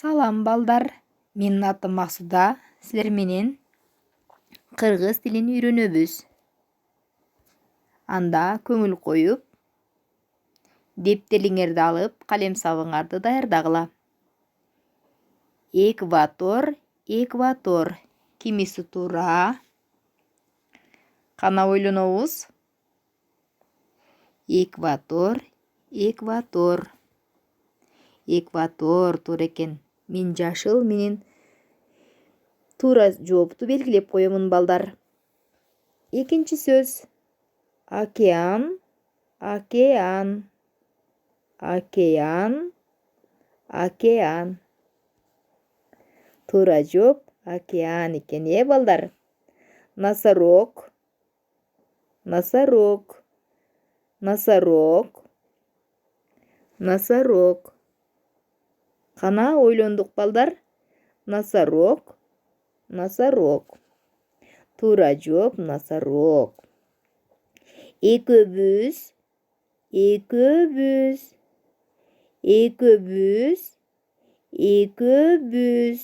Салам балдар, менин атым Максуда. Силер менен кыргыз тилин үйрөнөбүз. Анда көңүл коюп, дептериңерди алып, калем сабыңарды даярдагыла. Экватор, экватор. Кимиси туура. Кана ойлонобуз. Экватор, экватор. Экватор туура экен. Мен жашыл менен туура жоопту белгилеп коемун балдар. Экинчи сөз. Океан, океан. Океан, океан. Туура жооп океан экен, балдар. Носорог, носорог. Носорог, носорог. Кана ойлондук балдар. Носорог, носорог. Туура жооп носорог. Экөөбүз, экөөбүз. Экөөбүз, экөөбүз.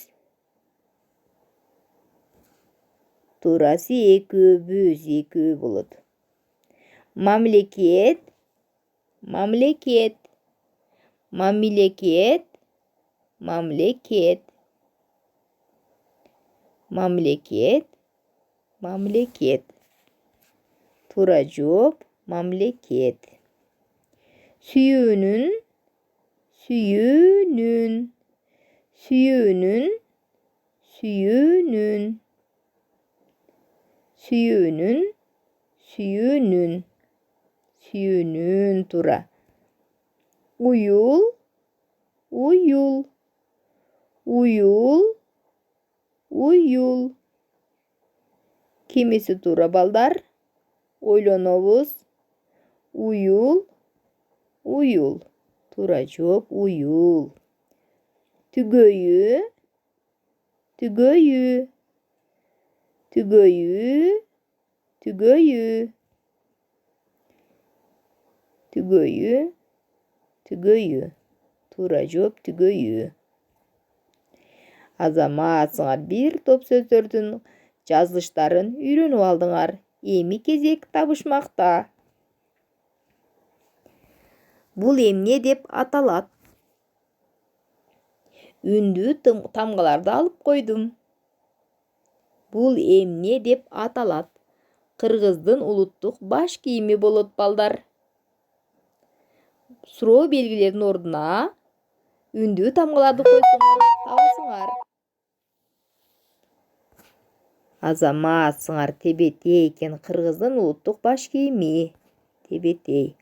Туурасы экөөбүз, экөө болот. Мамлекет, мамлекет. Мамлекет, мамлекет. Мамлекет, мамлекет. Туура жооп мамлекет. Сүйүүнүн, сүйүүнүн. Сүйүүнүн, сүйүүнүн. Сүйүүнүн, сүйүүнүн. Сүйүүнүн туура. Уюл, уюл. Уюл, уюл. Кимиси туура балдар? Ойлонобуз. Уюл, уюл. Туура жооп уюл. Түгөйү, түгөйү. Түгөйү, түгөйү. Түгөйү, түгөйү. Туура жооп түгөйү. Азамат, сиңар бир топ сөздөрдүн жазылыштарын үйрөнүп алдыңар. Эми кезек табышмакта. Бул эмне деп аталат? Үндүү тамгаларды алып койдум. Бул эмне деп аталат? Кыргыздын улуттук баш кийими болот балдар. Суроо белгилеринин ордуна үндүү тамгаларды койсоңор табасыңар. Азамат, сиңар тебетей экен кыргыздын улуттук баш кийими. Тебетей.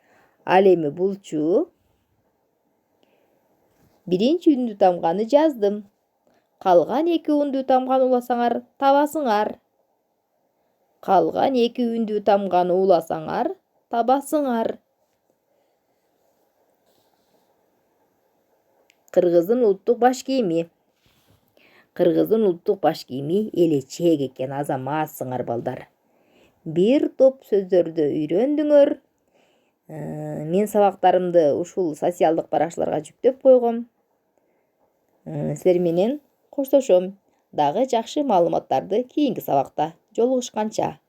Ал эми булчу. Биринчи үндүү тамганы жаздым. Калган эки үндүү тамганы уласаңар табасыңар. Калган эки үндүү тамганы уласаңар табасыңар. Кыргыздын улуттук баш кийими. Кыргыздын улуттук баш кийими элечек экен. Азамат, сиңар балдар. Бир топ сөздөрдү үйрөндүңөр. Мен сабактарымды ушул социалдык баракчаларга жүктөп койгом. Силер менен коштошом. Дагы жакшы маалыматтарды кийинки сабакта жолугушканча.